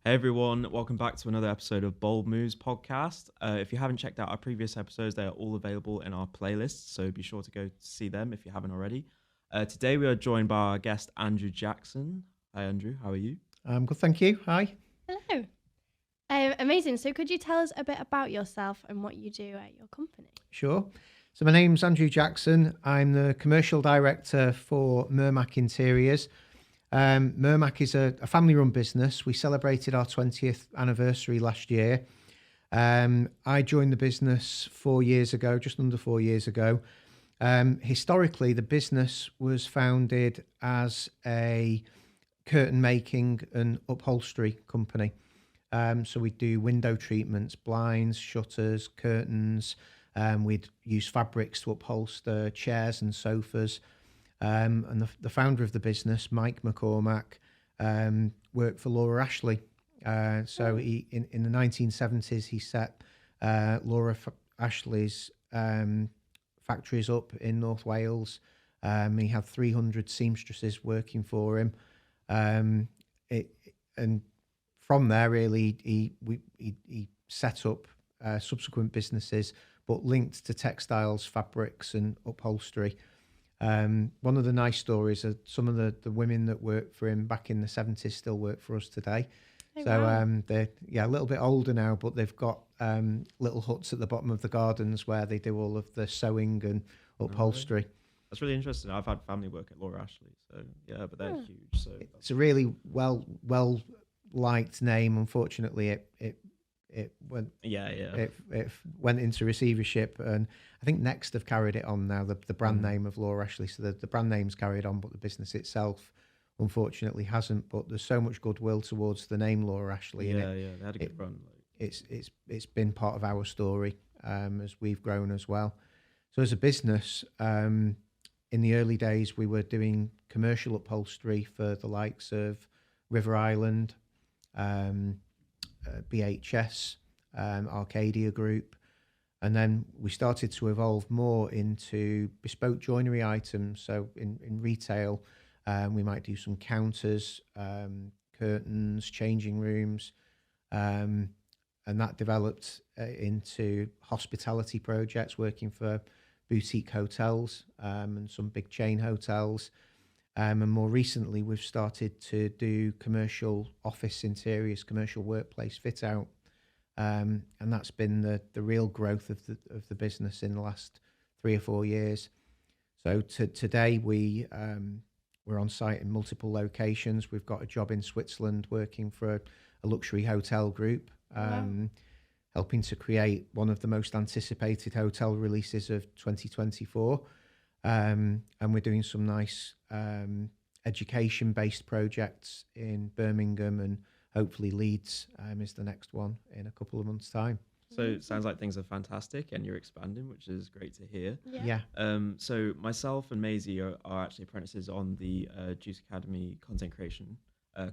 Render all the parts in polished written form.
Hey everyone, welcome back to another episode of Bold Moves podcast. If you haven't checked out our previous episodes, they are all available in our playlist, so be sure to go see them if you haven't already. Today we are joined by our guest Andrew Jackson. Hi Andrew, how are you? I'm good, thank you. Hi. Hello. Amazing. So could you tell us a bit about yourself and what you do at your company? Sure. So my name's Andrew Jackson. I'm the commercial director for Mermac Interiors. Mermac is a family-run business. We celebrated our 20th anniversary last year. I joined the business 4 years ago, just under 4 years ago. Historically, the business was founded as a curtain making and upholstery company. So we do window treatments, blinds, shutters, curtains. We'd use fabrics to upholster chairs and sofas. And the founder of the business, Mike McCormack, worked for Laura Ashley. So he, in the 1970s, he set Laura Ashley's factories up in North Wales. He had 300 seamstresses working for him. And from there, really, he set up subsequent businesses, but linked to textiles, fabrics, and upholstery. One of the nice stories are some of the women that worked for him back in the 70s still work for us today. Oh, So wow. they're a little bit older now, but they've got little huts at the bottom of the gardens where they do all of the sewing and upholstery. That's really interesting. I've had family work at Laura Ashley, so yeah, but they're huge. So It's a really well liked name. Unfortunately, it went it went into receivership, and I think Next have carried it on now. The brand name of Laura Ashley, so the brand name's carried on, but the business itself unfortunately hasn't. But there's so much goodwill towards the name Laura Ashley. yeah, they had a good run. It's been part of our story as we've grown as well. So as a business, in the early days, we were doing commercial upholstery for the likes of River Island, BHS, Arcadia Group. And then we started to evolve more into bespoke joinery items. So in retail, we might do some counters, curtains, changing rooms. And that developed into hospitality projects, working for boutique hotels and some big chain hotels. And more recently, we've started to do commercial office interiors, commercial workplace fit out. And that's been the real growth of the business in the last 3 or 4 years. So today we're on site in multiple locations. We've got a job in Switzerland working for a luxury hotel group, helping to create one of the most anticipated hotel releases of 2024. And we're doing some nice education-based projects in Birmingham, and hopefully Leeds is the next one in a couple of months' time. So it sounds like things are fantastic and you're expanding, which is great to hear. Yeah. So myself and Maisie are actually apprentices on the Juice Academy content creation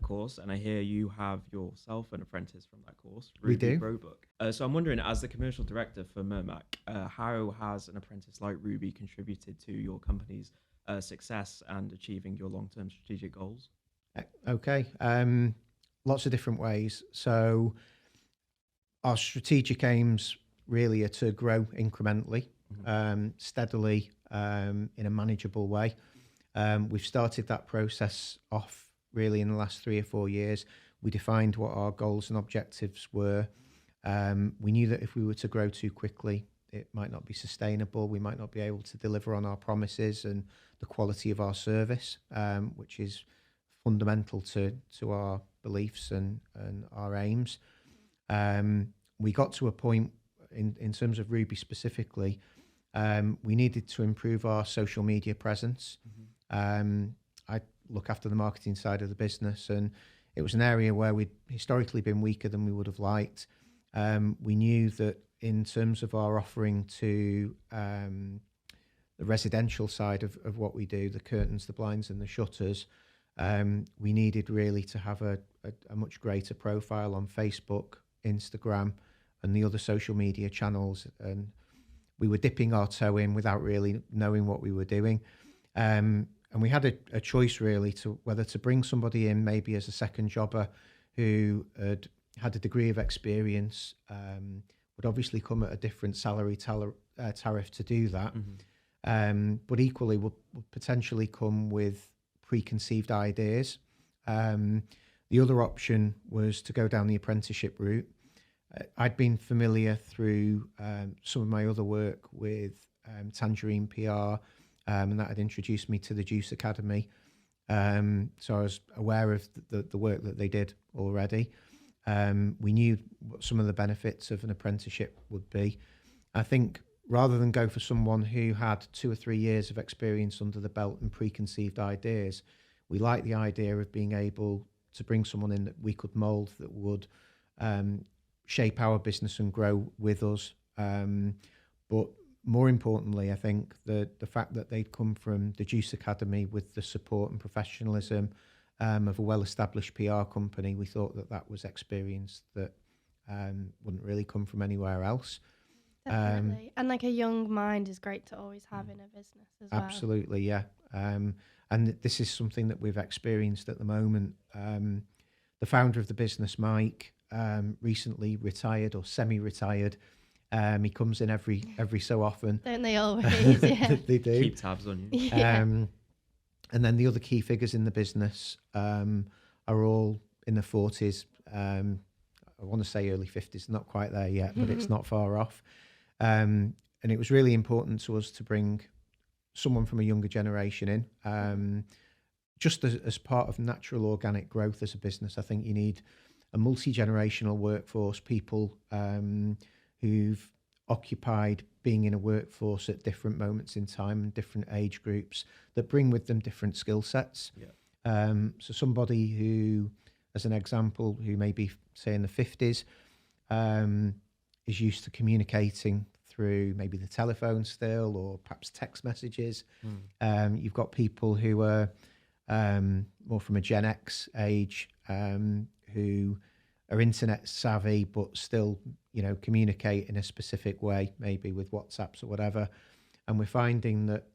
course, and I hear you have yourself an apprentice from that course, We do. Roebuck. So I'm wondering, as the commercial director for Mermac, how has an apprentice like Ruby contributed to your company's success and achieving your long-term strategic goals? Okay. Lots of different ways. So our strategic aims really are to grow incrementally, steadily, in a manageable way. We've started that process off really in the last 3 or 4 years. We defined what our goals and objectives were. We knew that if we were to grow too quickly, it might not be sustainable. We might not be able to deliver on our promises and the quality of our service, which is fundamental to our beliefs and our aims. We got to a point in terms of Ruby specifically, we needed to improve our social media presence. I look after the marketing side of the business, and it was an area where we'd historically been weaker than we would have liked. We knew that in terms of our offering to the residential side of what we do, the curtains, the blinds and the shutters, we needed really to have a much greater profile on Facebook, Instagram and the other social media channels. And we were dipping our toe in without really knowing what we were doing. And we had a choice really to whether to bring somebody in maybe as a second jobber who had a degree of experience would obviously come at a different salary tariff to do that, but equally would potentially come with preconceived ideas. The other option was to go down the apprenticeship route. I'd been familiar through some of my other work with Tangerine PR, and that had introduced me to the Juice Academy. So I was aware of the work that they did already. We knew what some of the benefits of an apprenticeship would be. I think rather than go for someone who had 2 or 3 years of experience under the belt and preconceived ideas, we liked the idea of being able to bring someone in that we could mould, that would shape our business and grow with us. But more importantly, I think the fact that they'd come from the Juice Academy with the support and professionalism of a well-established PR company, we thought that was experience that wouldn't really come from anywhere else. Definitely. And like a young mind is great to always have in a business as well. Absolutely, yeah. And this is something that we've experienced at the moment. The founder of the business, Mike, recently retired or semi-retired. He comes in every so often. Don't they always? Yeah. They do. Keep tabs on you. Yeah. And then the other key figures in the business are all in the 40s. I want to say early 50s, not quite there yet, but it's not far off. And it was really important to us to bring someone from a younger generation in, just as part of natural organic growth as a business. I think you need a multi-generational workforce, people who've occupied being in a workforce at different moments in time and different age groups that bring with them different skill sets. Yeah. So somebody who, as an example, who may be, say, in the 50s, is used to communicating through maybe the telephone still, or perhaps text messages. You've got people who are more from a Gen X age, who are internet savvy, but still, communicate in a specific way, maybe with WhatsApps or whatever. And we're finding that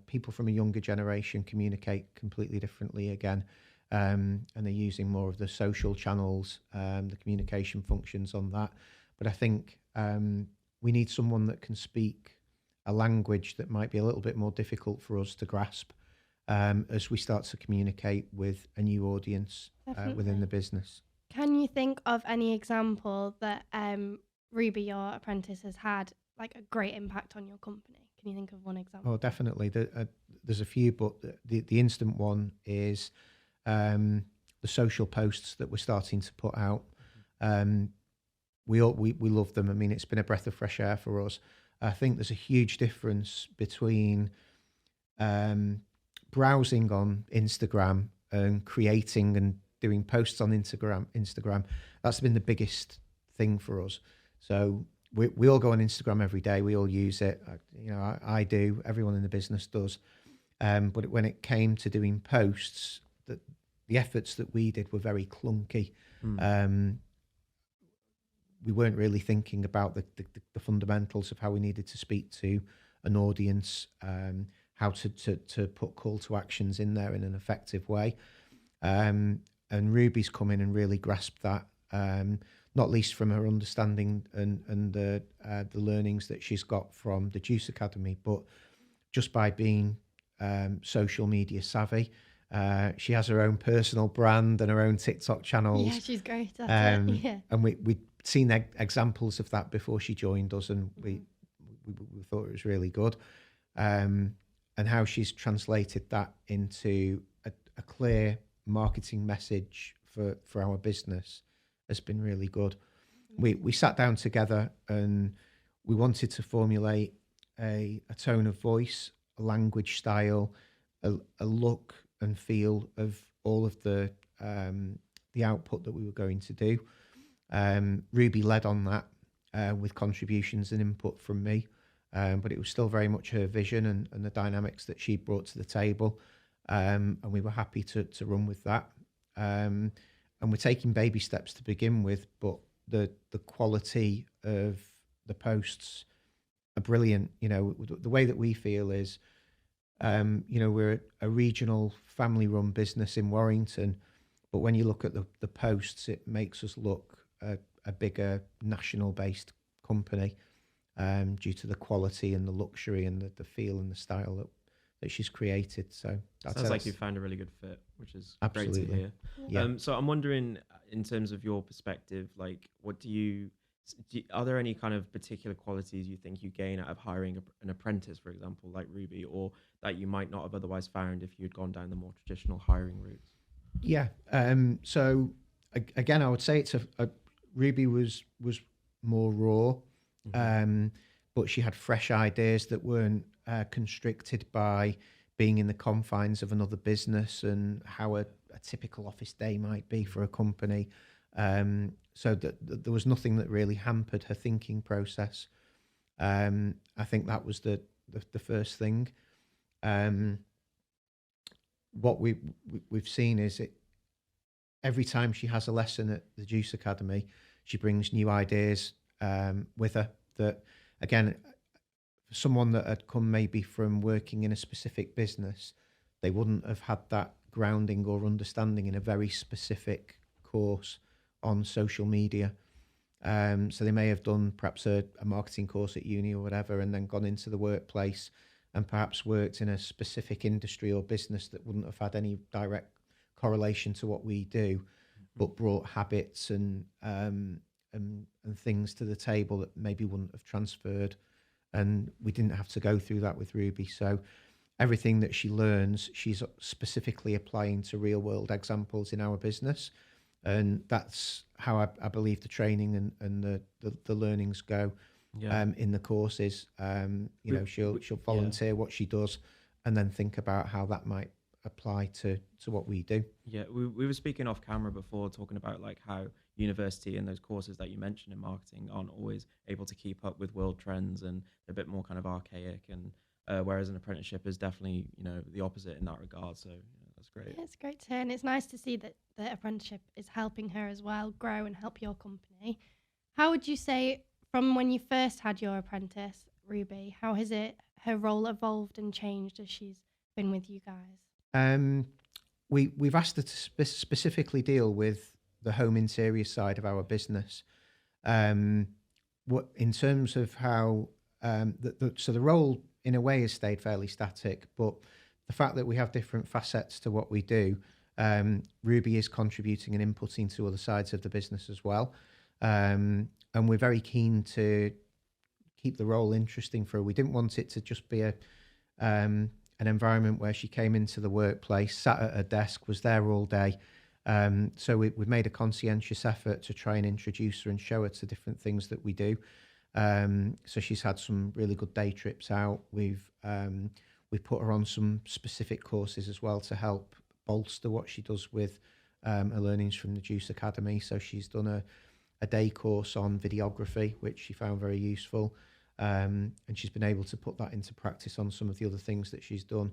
people from a younger generation communicate completely differently again. And they're using more of the social channels, the communication functions on that. But I think we need someone that can speak a language that might be a little bit more difficult for us to grasp as we start to communicate with a new audience within the business. Can you think of any example that Ruby, your apprentice, has had like a great impact on your company? Can you think of one example? Oh, definitely. There's a few, but the instant one is the social posts that we're starting to put out. We love them. I mean, it's been a breath of fresh air for us. I think there's a huge difference between browsing on Instagram and creating and doing posts on Instagram. That's been the biggest thing for us. So we all go on Instagram every day. We all use it. I do. Everyone in the business does. But when it came to doing posts, the efforts that we did were very clunky. We weren't really thinking about the fundamentals of how we needed to speak to an audience, how to put call to actions in there in an effective way. And Ruby's come in and really grasped that, not least from her understanding and the learnings that she's got from the Juice Academy, but just by being social media savvy. She has her own personal brand and her own TikTok channels. Yeah, she's great at it. Yeah. And we'd seen examples of that before she joined us, and we thought it was really good. And how she's translated that into a clear marketing message for our business has been really good. We sat down together and we wanted to formulate a tone of voice, a language style, a look and feel of all of the output that we were going to do. Ruby led on that with contributions and input from me, but it was still very much her vision and the dynamics that she brought to the table, and we were happy to run with that. And we're taking baby steps to begin with, but the quality of the posts are brilliant. The way that we feel is, we're a regional family-run business in Warrington, But when you look at the posts, it makes us look a bigger national-based company due to the quality and the luxury and the feel and the style that she's created. So Sounds like you found a really good fit, which is absolutely great to hear. Yeah. So I'm wondering, in terms of your perspective, like, are there any kind of particular qualities you think you gain out of hiring an apprentice, for example, like Ruby, or that you might not have otherwise found if you'd gone down the more traditional hiring routes? Yeah. So again, I would say it's a Ruby was more raw, but she had fresh ideas that weren't constricted by being in the confines of another business and how a typical office day might be for a company. So that there was nothing that really hampered her thinking process. I think that was the first thing. What we've seen is every time she has a lesson at the Juice Academy, she brings new ideas with her that, again, for someone that had come maybe from working in a specific business, they wouldn't have had that grounding or understanding in a very specific course on social media. So they may have done perhaps a marketing course at uni or whatever, and then gone into the workplace and perhaps worked in a specific industry or business that wouldn't have had any direct correlation to what we do, but brought habits and things to the table that maybe wouldn't have transferred. And we didn't have to go through that with Ruby. So everything that she learns, she's specifically applying to real world examples in our business. And that's how I believe the training and the learnings go in the courses. She'll volunteer what she does and then think about how that might apply to what we do. Yeah, we were speaking off camera before, talking about like how university and those courses that you mentioned in marketing aren't always able to keep up with world trends, and they're a bit more kind of archaic, and whereas an apprenticeship is definitely the opposite in that regard. So that's great. Yeah, it's great to hear, and it's nice to see that the apprenticeship is helping her as well grow and help your company. How would you say, from when you first had your apprentice, Ruby, how has her role evolved and changed as she's been with you guys? We've asked her to specifically deal with the home interior side of our business. What in terms of how so the role in a way has stayed fairly static, but the fact that we have different facets to what we do, Ruby is contributing and inputting to other sides of the business as well, and we're very keen to keep the role interesting for her. We didn't want it to just be an environment where she came into the workplace, sat at her desk, was there all day. So we've made a conscientious effort to try and introduce her and show her to different things that we do. So she's had some really good day trips out. We've put her on some specific courses as well to help bolster what she does with her learnings from the Juice Academy. So she's done a day course on videography, which she found very useful. And she's been able to put that into practice on some of the other things that she's done.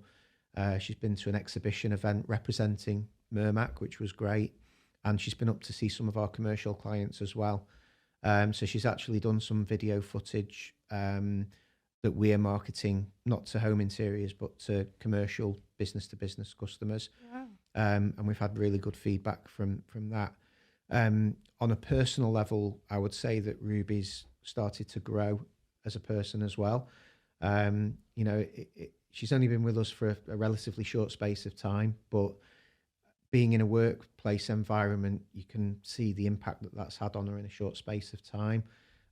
She's been to an exhibition event representing Mermac, which was great. And she's been up to see some of our commercial clients as well. So she's actually done some video footage that we are marketing, not to home interiors, but to commercial business-to-business customers. Wow. And we've had really good feedback from that. On a personal level, I would say that Ruby's started to grow as a person as well. She's only been with us for a relatively short space of time, but being in a workplace environment, you can see the impact that that's had on her in a short space of time.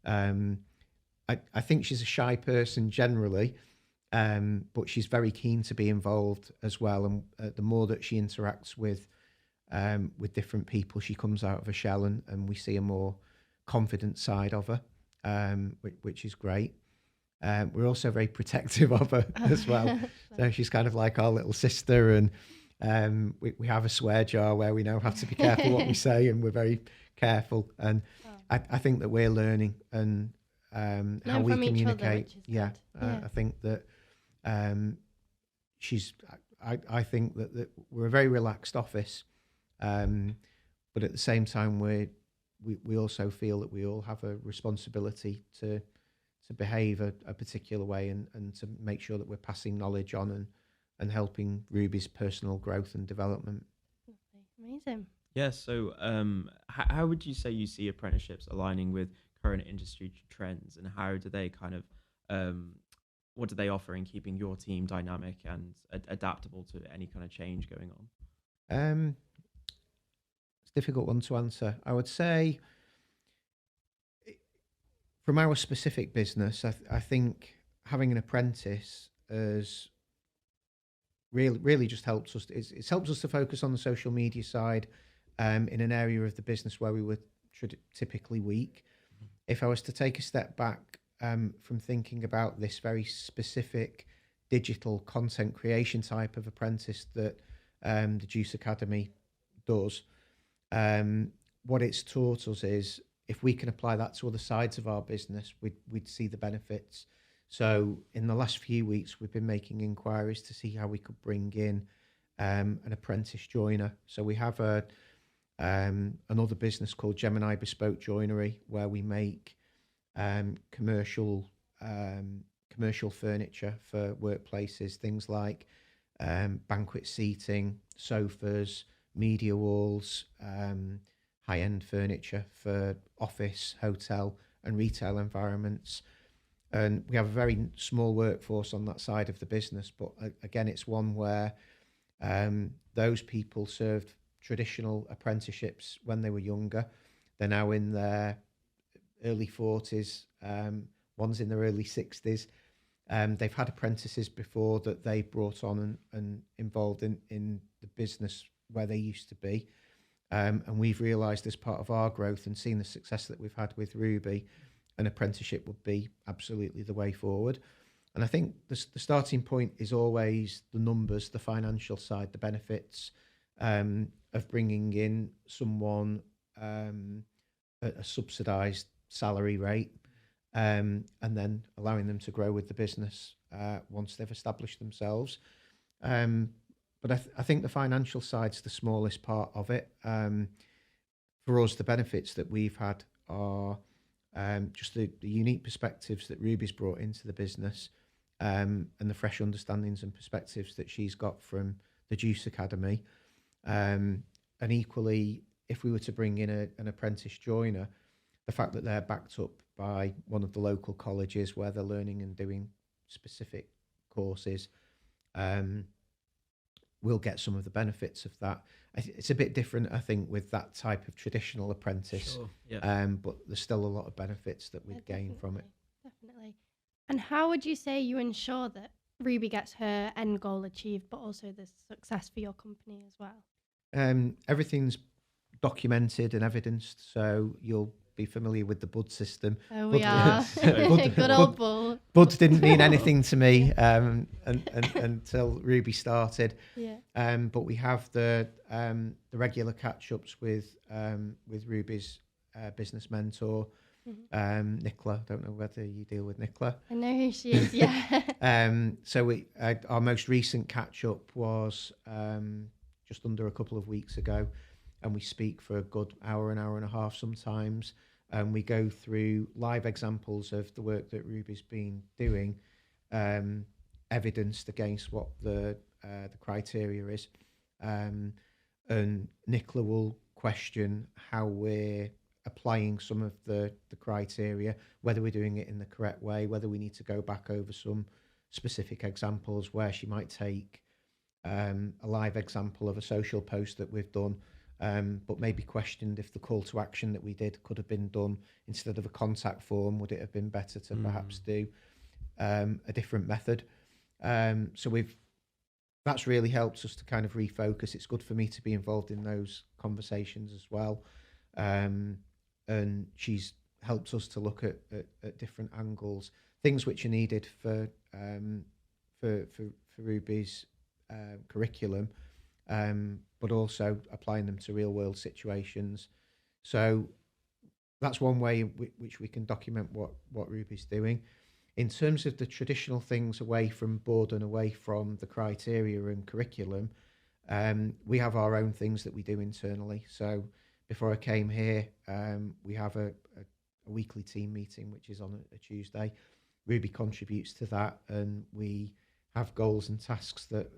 I think she's a shy person generally, but she's very keen to be involved as well. And the more that she interacts with different people, she comes out of her shell, and we see a more confident side of her, which is great. We're also very protective of her as well. So she's kind of like our little sister, and we have a swear jar where we now have to be careful what we say, and we're very careful. And I think that we're learning and how we communicate. I think that I think that we're a very relaxed office, but at the same time we also feel that we all have a responsibility to behave a particular way and to make sure that we're passing knowledge on and helping Ruby's personal growth and development. Amazing. Yeah. So, how would you say you see apprenticeships aligning with current industry trends, and how do they kind of, um, what do they offer in keeping your team dynamic and adaptable to any kind of change going on? Um, it's a difficult one to answer. I would say from our specific business, I think having an apprentice has really just helps us. It's helps us to focus on the social media side in an area of the business where we were typically weak. If I was to take a step back from thinking about this very specific digital content creation type of apprentice that the Juice Academy does, um, what it's taught us is if we can apply that to other sides of our business, we'd see the benefits. So in the last few weeks, we've been making inquiries to see how we could bring in an apprentice joiner. So we have another business called Gemini Bespoke Joinery, where we make commercial commercial furniture for workplaces, things like banquet seating, sofas, media walls, high-end furniture for office, hotel, and retail environments. And we have a very small workforce on that side of the business, but again, it's one where those people served traditional apprenticeships when they were younger. They're now in their early 40s, one's in their early 60s. They've had apprentices before that they brought on and involved in the business where they used to be. And we've realised as part of our growth and seen the success that we've had with Ruby, an apprenticeship would be absolutely the way forward. And I think the starting point is always the numbers, the financial side, the benefits of bringing in someone at a subsidised salary rate, and then allowing them to grow with the business once they've established themselves. Um, but I think the financial side's the smallest part of it. For us, the benefits that we've had are just the unique perspectives that Ruby's brought into the business, and the fresh understandings and perspectives that she's got from the Juice Academy. And equally, if we were to bring in an apprentice joiner, the fact that they're backed up by one of the local colleges where they're learning and doing specific courses, um, we'll get some of the benefits of that. It's a bit different, I think, with that type of traditional apprentice, Sure. Yeah. but there's still a lot of benefits that Yeah, we'd gain from it. Definitely. And how would you say you ensure that Ruby gets her end goal achieved, but also the success for your company as well? Everything's documented and evidenced, so you'll be familiar with the bud system. Oh, we Bud, are. Good old bull. buds didn't mean anything to me until Ruby started. Yeah. But we have the regular catch-ups with Ruby's business mentor, Nicola. I don't know whether you deal with Nicola. I know who she is, yeah. So our most recent catch-up was just under a couple of weeks ago, and we speak for a good hour, an hour and a half sometimes, and we go through live examples of the work that Ruby's been doing, evidenced against what the criteria is. And Nicola will question how we're applying some of the criteria, whether we're doing it in the correct way, whether we need to go back over some specific examples where she might take a live example of a social post that we've done, but maybe questioned if the call to action that we did could have been done instead of a contact form. Would it have been better to perhaps do a different method? So that's really helped us to kind of refocus. It's good for me to be involved in those conversations as well. And she's helped us to look at different angles, things which are needed for Ruby's curriculum, but also applying them to real world situations. So that's one way in which we can document what Ruby's doing. In terms of the traditional things away from board and away from the criteria and curriculum, we have our own things that we do internally. So before I came here, we have a weekly team meeting, which is on a Tuesday. Ruby contributes to that, and we have goals and tasks that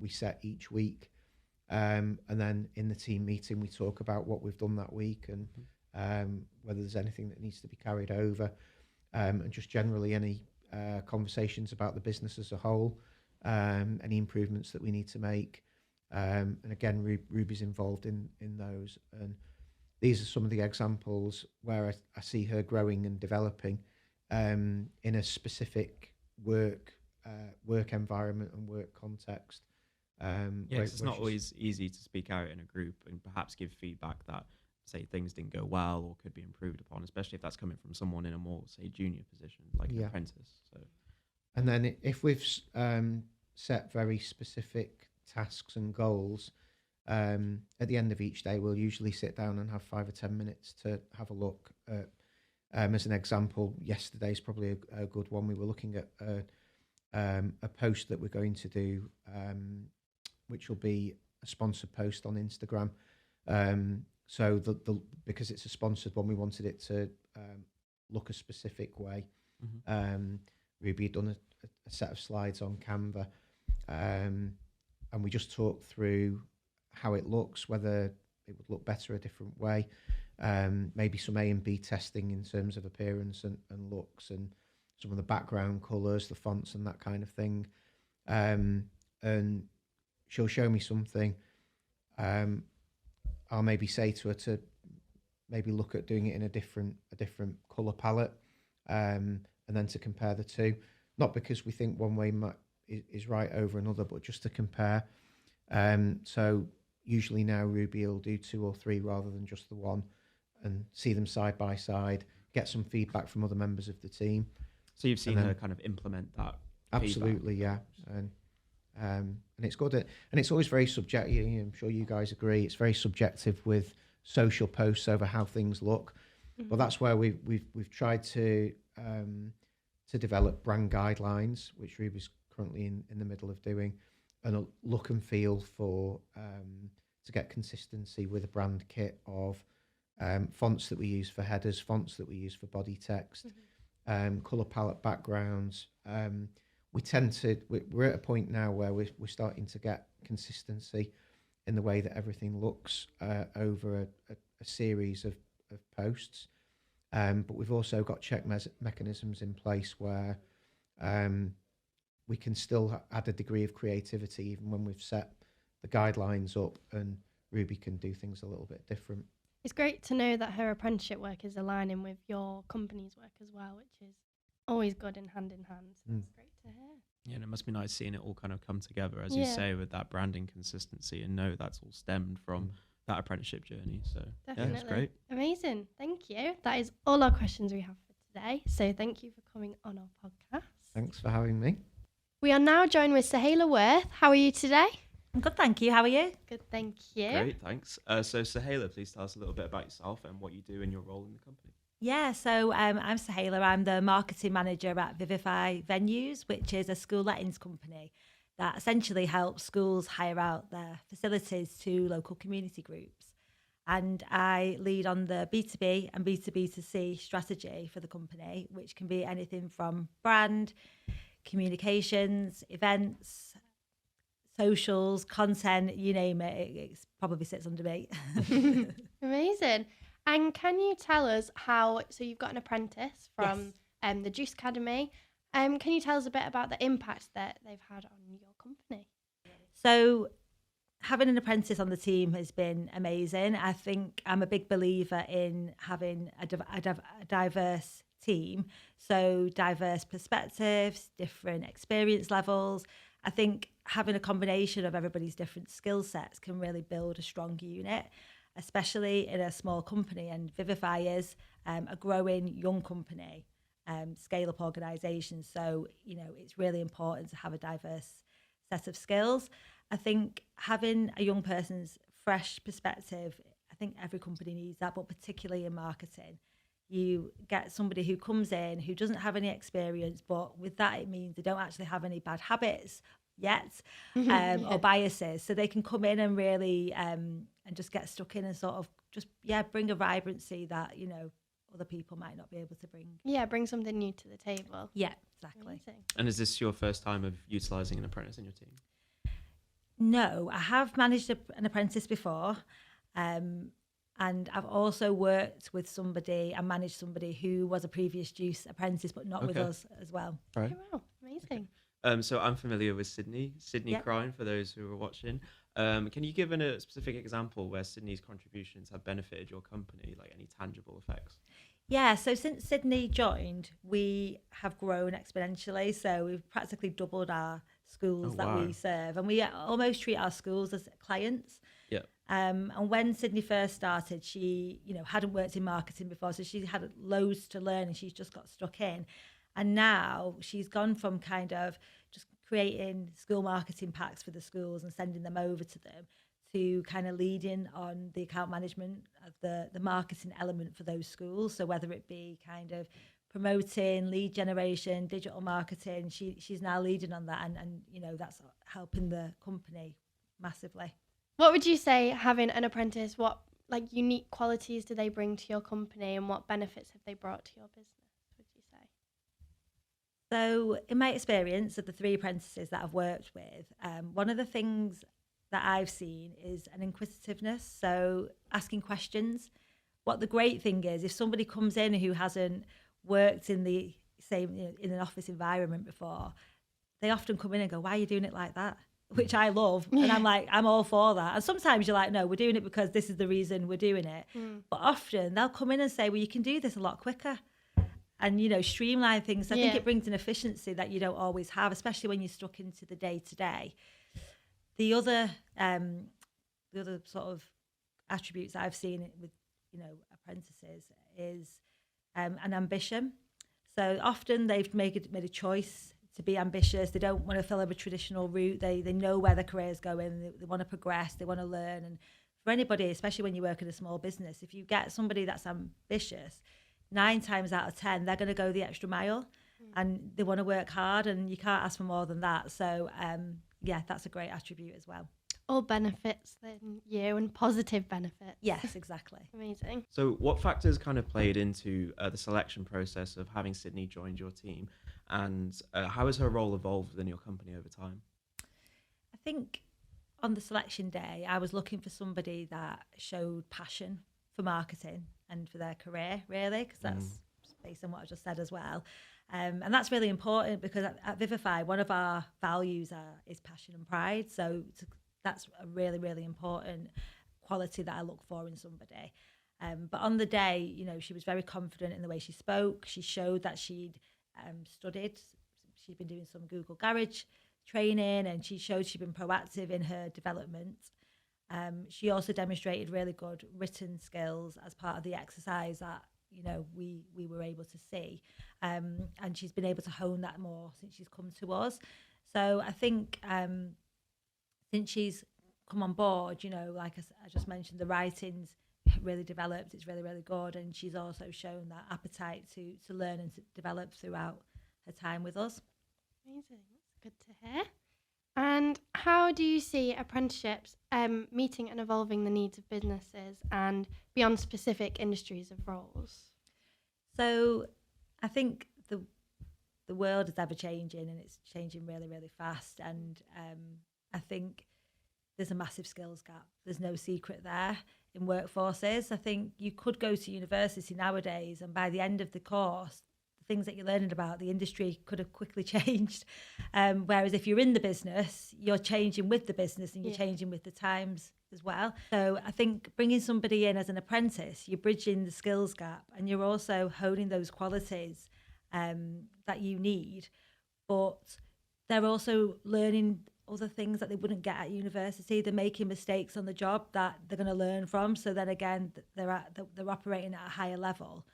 we set each week. And then in the team meeting, we talk about what we've done that week and whether there's anything that needs to be carried over, and just generally any conversations about the business as a whole, any improvements that we need to make. And again, Ruby's involved in those. And these are some of the examples where I see her growing and developing in a specific work environment and work context. Yeah, 'cause it's not always easy to speak out in a group and perhaps give feedback that, say, things didn't go well or could be improved upon, especially if that's coming from someone in a more, say, junior position, like an apprentice. So, and then if we've set very specific tasks and goals, at the end of each day, we'll usually sit down and have 5 or 10 minutes to have a look at, as an example, yesterday's probably a good one. We were looking at a post that we're going to do, which will be a sponsored post on Instagram. So because it's a sponsored one, we wanted it to look a specific way. Ruby had done a set of slides on Canva, and we just talked through how it looks, whether it would look better a different way, maybe some A and B testing in terms of appearance and looks, and some of the background colours, the fonts and that kind of thing. And she'll show me something. I'll maybe say to her to maybe look at doing it in a different colour palette, and then to compare the two. Not because we think one way is right over another, but just to compare. So usually now Ruby will do 2 or 3 rather than just the one, and see them side by side, get some feedback from other members of the team. so you've seen her kind of implement that. Absolutely, feedback. yeah. And it's good and it's always very subjective. I'm sure you guys agree. It's very subjective with social posts over how things look. But that's where we've tried to develop brand guidelines, which Ruby's currently in the middle of doing, and a look and feel for to get consistency with a brand kit of fonts that we use for headers, fonts that we use for body text, color palette backgrounds. We're at a point now where we're starting to get consistency in the way that everything looks over a series of posts. But we've also got check mechanisms in place where we can still add a degree of creativity even when we've set the guidelines up, and Ruby can do things a little bit different. It's great to know that her apprenticeship work is aligning with your company's work as well, which is always good in hand. So that's great to hear. Yeah, and it must be nice seeing it all kind of come together, as you say, with that branding consistency, and know that's all stemmed from that apprenticeship journey. So Definitely. yeah, it's great. Amazing. Thank you. That is all our questions we have for today. So thank you for coming on our podcast. Thanks for having me. We are now joined with Sohayla Worth. How are you today? I'm good, thank you. How are you? Good, thank you. Great, thanks. So Sohayla, please tell us a little bit about yourself and what you do in your role in the company. Yeah, so I'm Sohayla. I'm the marketing manager at Vivify Venues, which is a school lettings company that essentially helps schools hire out their facilities to local community groups. And I lead on the B2B and B2B2C strategy for the company, which can be anything from brand, communications, events, socials, content, you name it. It probably sits under me. Amazing. And can you tell us so you've got an apprentice from the Juice Academy. Can you tell us a bit about the impact that they've had on your company? So having an apprentice on the team has been amazing. I think I'm a big believer in having a diverse team. So diverse perspectives, different experience levels. I think having a combination of everybody's different skill sets can really build a strong unit, especially in a small company. And Vivify is a growing young company, scale-up organisation. So, it's really important to have a diverse set of skills. I think having a young person's fresh perspective, I think every company needs that, but particularly in marketing. You get somebody who comes in who doesn't have any experience, but with that it means they don't actually have any bad habits yet, or biases, so they can come in and really and just get stuck in and sort of just bring a vibrancy that other people might not be able to bring. Bring something new to the table. Yeah, exactly. Amazing. And is this your first time of utilising an apprentice in your team? No, I have managed an apprentice before. And I've also worked with somebody and managed somebody who was a previous juice apprentice, but not with Okay. us as well. Right. Oh, wow, amazing. So I'm familiar with Sydney Yep. Crine, for those who are watching. Can you give a specific example where Sydney's contributions have benefited your company, like any tangible effects? Yeah, so since Sydney joined, we have grown exponentially. So we've practically doubled our schools Oh, that wow. we serve, and we almost treat our schools as clients. Yeah. And when Sydney first started, she, hadn't worked in marketing before, so she had loads to learn, and she's just got stuck in. And now she's gone from kind of just creating school marketing packs for the schools and sending them over to them, to kind of leading on the account management of the marketing element for those schools. So whether it be kind of promoting, lead generation, digital marketing, she's now leading on that, and that's helping the company massively. What would you say, having an apprentice, what like unique qualities do they bring to your company, and what benefits have they brought to your business, would you say? So in my experience of the 3 apprentices that I've worked with, one of the things that I've seen is an inquisitiveness. So asking questions. What the great thing is, if somebody comes in who hasn't worked in the same, in an office environment before, they often come in and go, "Why are you doing it like that?" Which I love. And I'm like, I'm all for that. And sometimes you're like, no, we're doing it because this is the reason we're doing it. But often they'll come in and say, well, you can do this a lot quicker, and, streamline things. I think it brings an efficiency that you don't always have, especially when you're stuck into the day to day. The other sort of attributes I've seen with, apprentices is an ambition. So often they've made a choice to be ambitious. They don't want to follow a traditional route. They know where their career is going. They want to progress. They want to learn. And for anybody, especially when you work in a small business, if you get somebody that's ambitious, 9 times out of 10, they're going to go the extra mile, and they want to work hard, and you can't ask for more than that. So, that's a great attribute as well. All benefits then you, and positive benefits. Yes, exactly. Amazing. So what factors kind of played into the selection process of having Sydney joined your team, and how has her role evolved within your company over time? I think on the selection day, I was looking for somebody that showed passion for marketing and for their career, really, because that's based on what I just said as well. And that's really important, because at Vivify, one of our values is passion and pride. So that's a really, really important quality that I look for in somebody. But on the day, she was very confident in the way she spoke. She showed that she'd studied. She'd been doing some Google Garage training, and she showed she'd been proactive in her development. She also demonstrated really good written skills as part of the exercise that we were able to see, and she's been able to hone that more since she's come to us. So I think since she's come on board, like I just mentioned, the writing's really developed. It's really, really good, and she's also shown that appetite to learn and to develop throughout her time with us. Amazing. That's good to hear. And how do you see apprenticeships meeting and evolving the needs of businesses and beyond specific industries of roles? So I think the world is ever changing, and it's changing really, really fast. And I think there's a massive skills gap. There's no secret there in workforces. I think you could go to university nowadays, and by the end of the course, the things that you're learning about the industry could have quickly changed. Whereas if you're in the business, you're changing with the business, and you're changing with the times as well. So I think bringing somebody in as an apprentice, you're bridging the skills gap, and you're also honing those qualities that you need. But they're also learning other things that they wouldn't get at university. They're making mistakes on the job that they're going to learn from. So then again, they're operating at a higher level.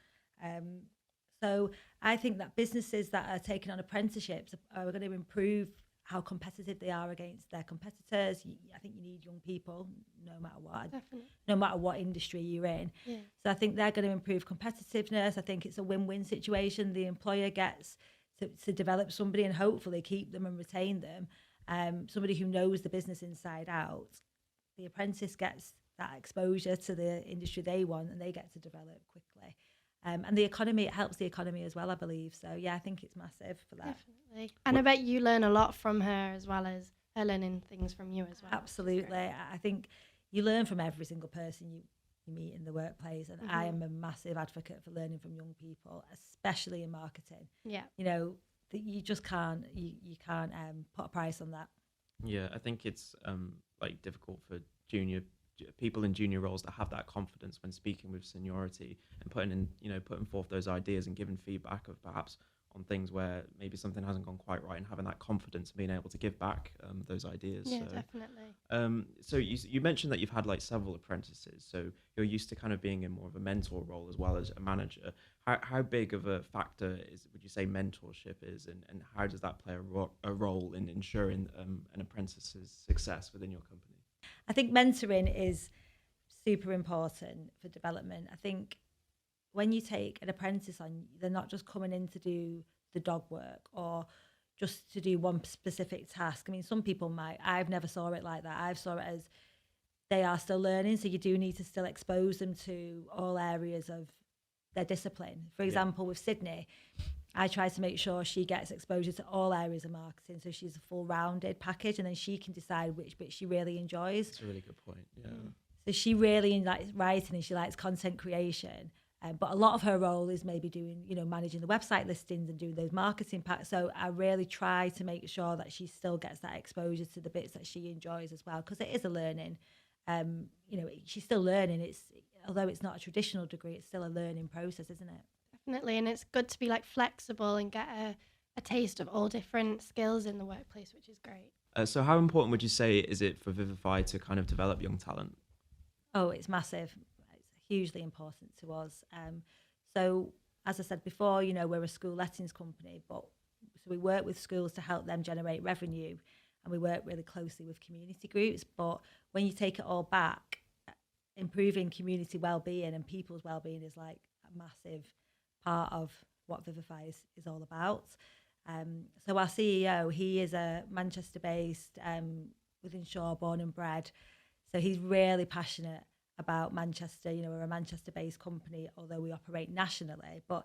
So I think that businesses that are taking on apprenticeships are going to improve how competitive they are against their competitors. I think you need young people, no matter what. Definitely. No matter what industry you're in. Yeah. So I think they're going to improve competitiveness. I think it's a win-win situation. The employer gets to develop somebody and hopefully keep them and retain them. Somebody who knows the business inside out. The apprentice gets that exposure to the industry they want, and they get to develop quickly. And the economy, it helps the economy as well, I believe. So, yeah, I think it's massive for that. Definitely. And I bet you learn a lot from her, as well as her learning things from you as well. Absolutely. I think you learn from every single person you meet in the workplace, and I am a massive advocate for learning from young people, especially in marketing. Yeah. You know, that you just can't put a price on that. Yeah, I think it's like difficult for people in junior roles to have that confidence when speaking with seniority and putting forth those ideas and giving feedback of perhaps on things where maybe something hasn't gone quite right, and having that confidence and being able to give back those ideas. Yeah, so, definitely. So you mentioned that you've had like several apprentices, so you're used to kind of being in more of a mentor role as well as a manager. How big of a factor would you say mentorship is, and how does that play a role in ensuring an apprentice's success within your company? I think mentoring is super important for development. I think when you take an apprentice on, they're not just coming in to do the dog work or just to do one specific task. I mean, some people might. I've never saw it like that. I've saw it as they are still learning, so you do need to still expose them to all areas of their discipline. For example, with Sydney, I try to make sure she gets exposure to all areas of marketing, so she's a full rounded package, and then she can decide which bit she really enjoys. That's a really good point. Yeah. So she really likes writing and she likes content creation. But a lot of her role is maybe doing, managing the website listings and doing those marketing packs. So I really try to make sure that she still gets that exposure to the bits that she enjoys as well, because it is a learning. She's still learning. Although it's not a traditional degree, it's still a learning process, isn't it? Definitely, and it's good to be like flexible and get a taste of all different skills in the workplace, which is great. So how important would you say is it for Vivify to kind of develop young talent? Oh, it's massive. It's hugely important to us. So as I said before, we're a school lettings company, so we work with schools to help them generate revenue, and we work really closely with community groups. But when you take it all back, improving community well-being and people's well-being is like a massive part of what Vivify is all about. So our CEO, he is a Manchester-based, within Shaw, born and bred. So he's really passionate about Manchester. We're a Manchester-based company, although we operate nationally. But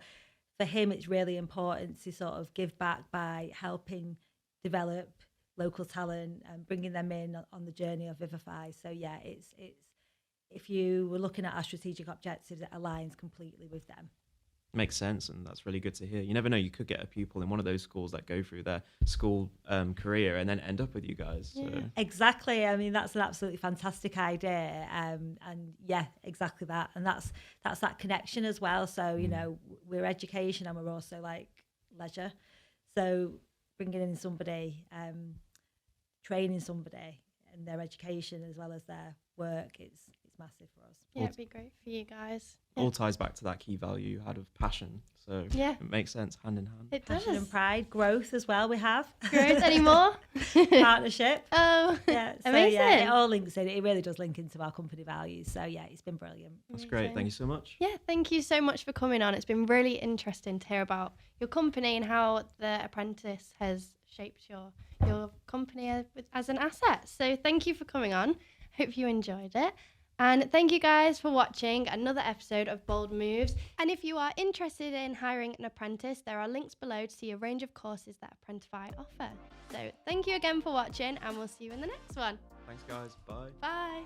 for him, it's really important to sort of give back by helping develop local talent and bringing them in on the journey of Vivify. So yeah, it's if you were looking at our strategic objectives, it aligns completely with them. Makes sense, and that's really good to hear. You never know, you could get a pupil in one of those schools that go through their school career and then end up with you guys. Yeah. So. Exactly. I mean, that's an absolutely fantastic idea, and yeah, exactly that. And that's that connection as well. So we're education and we're also like leisure. So bringing in somebody, training somebody in their education as well as their work, it's massive for us. Yeah, it'd be great for you guys. All ties back to that key value you had of passion. So yeah, it makes sense, hand in hand. It Passion does. and pride, growth as well. We have growth anymore. Partnership. Oh, yeah, so amazing. Yeah, it all links in. It really does link into our company values. So yeah, it's been brilliant. That's great. Thank you so much. Yeah, thank you so much for coming on. It's been really interesting to hear about your company and how the Apprentice has shaped your company as an asset. So thank you for coming on. Hope you enjoyed it. And thank you guys for watching another episode of Bold Moves. And if you are interested in hiring an apprentice, there are links below to see a range of courses that Apprentify offer. So thank you again for watching, and we'll see you in the next one. Thanks, guys. Bye. Bye.